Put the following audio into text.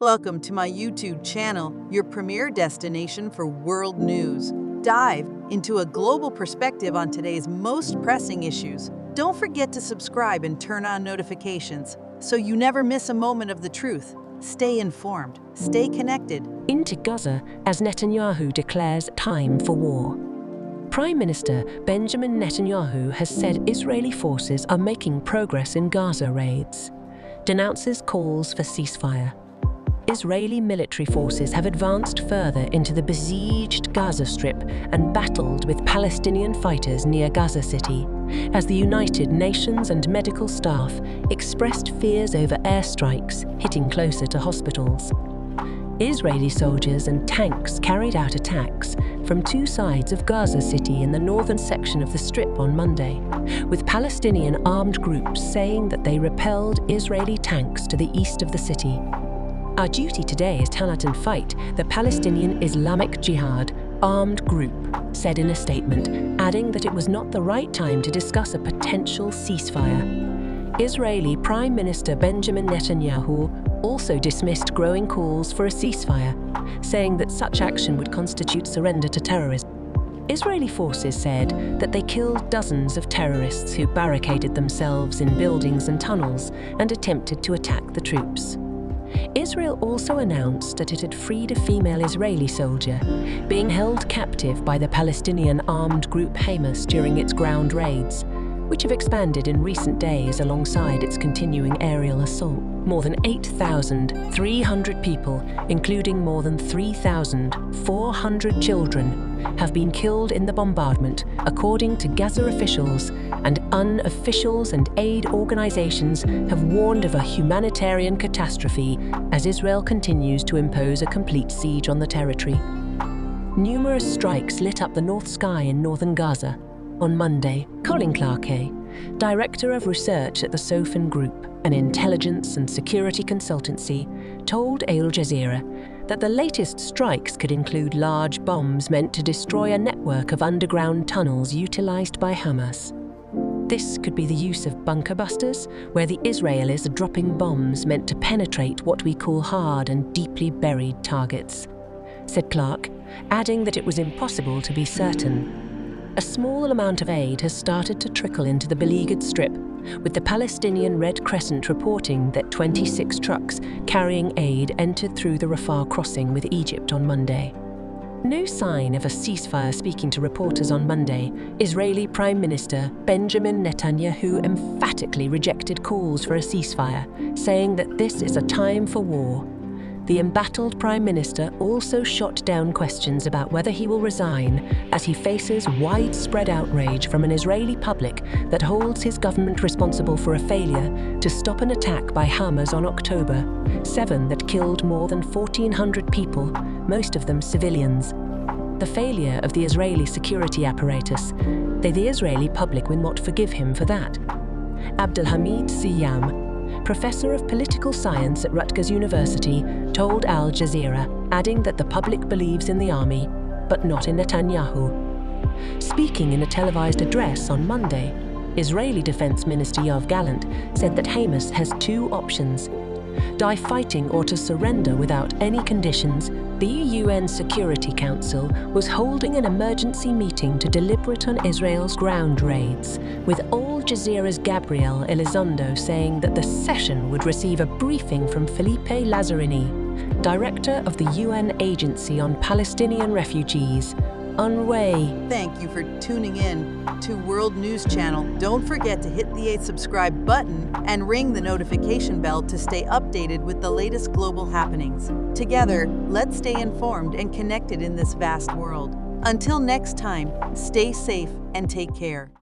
Welcome to my YouTube channel, your premier destination for world news. Dive into a global perspective on today's most pressing issues. Don't forget to subscribe and turn on notifications so you never miss a moment of the truth. Stay informed, stay connected. Into Gaza as Netanyahu declares time for war. Prime Minister Benjamin Netanyahu has said Israeli forces are making progress in Gaza raids, denounces calls for ceasefire. Israeli military forces have advanced further into the besieged Gaza Strip and battled with Palestinian fighters near Gaza City, as the United Nations and medical staff expressed fears over airstrikes hitting closer to hospitals. Israeli soldiers and tanks carried out attacks from two sides of Gaza City in the northern section of the Strip on Monday, with Palestinian armed groups saying that they repelled Israeli tanks to the east of the city. Our duty today is to and fight, the Palestinian Islamic Jihad armed group said in a statement, adding that it was not the right time to discuss a potential ceasefire. Israeli Prime Minister Benjamin Netanyahu also dismissed growing calls for a ceasefire, saying that such action would constitute surrender to terrorism. Israeli forces said that they killed dozens of terrorists who barricaded themselves in buildings and tunnels and attempted to attack the troops. Israel also announced that it had freed a female Israeli soldier, being held captive by the Palestinian armed group Hamas during its ground raids, which have expanded in recent days alongside its continuing aerial assault. More than 8,300 people, including more than 3,400 children, have been killed in the bombardment, according to Gaza officials, and unofficials and aid organizations have warned of a humanitarian catastrophe as Israel continues to impose a complete siege on the territory. Numerous strikes lit up the north sky in northern Gaza. On Monday, Colin Clarkey, director of research at the Sofan Group, an intelligence and security consultancy, told Al Jazeera that the latest strikes could include large bombs meant to destroy a network of underground tunnels utilized by Hamas. This could be the use of bunker busters, where the Israelis are dropping bombs meant to penetrate what we call hard and deeply buried targets, said Clark, adding that it was impossible to be certain. A small amount of aid has started to trickle into the beleaguered Strip, with the Palestinian Red Crescent reporting that 26 trucks carrying aid entered through the Rafah crossing with Egypt on Monday. No sign of a ceasefire. Speaking to reporters on Monday, Israeli Prime Minister Benjamin Netanyahu emphatically rejected calls for a ceasefire, saying that this is a time for war. The embattled Prime Minister also shot down questions about whether he will resign as he faces widespread outrage from an Israeli public that holds his government responsible for a failure to stop an attack by Hamas on October 7 that killed more than 1,400 people, most of them civilians. The failure of the Israeli security apparatus, the Israeli public will not forgive him for that. Abdelhamid Siyam, professor of political science at Rutgers University, told Al Jazeera, adding that the public believes in the army, but not in Netanyahu. Speaking in a televised address on Monday, Israeli Defense Minister Yoav Gallant said that Hamas has two options: die fighting or to surrender without any conditions. The UN Security Council was holding an emergency meeting to deliberate on Israel's ground raids, with Al Jazeera's Gabriel Elizondo saying that the session would receive a briefing from Felipe Lazzarini, director of the UN Agency on Palestinian Refugees, UNRWA. Thank you for tuning in to World News Channel. Don't forget to hit the subscribe button and ring the notification bell to stay updated with the latest global happenings. Together, let's stay informed and connected in this vast world. Until next time, stay safe and take care.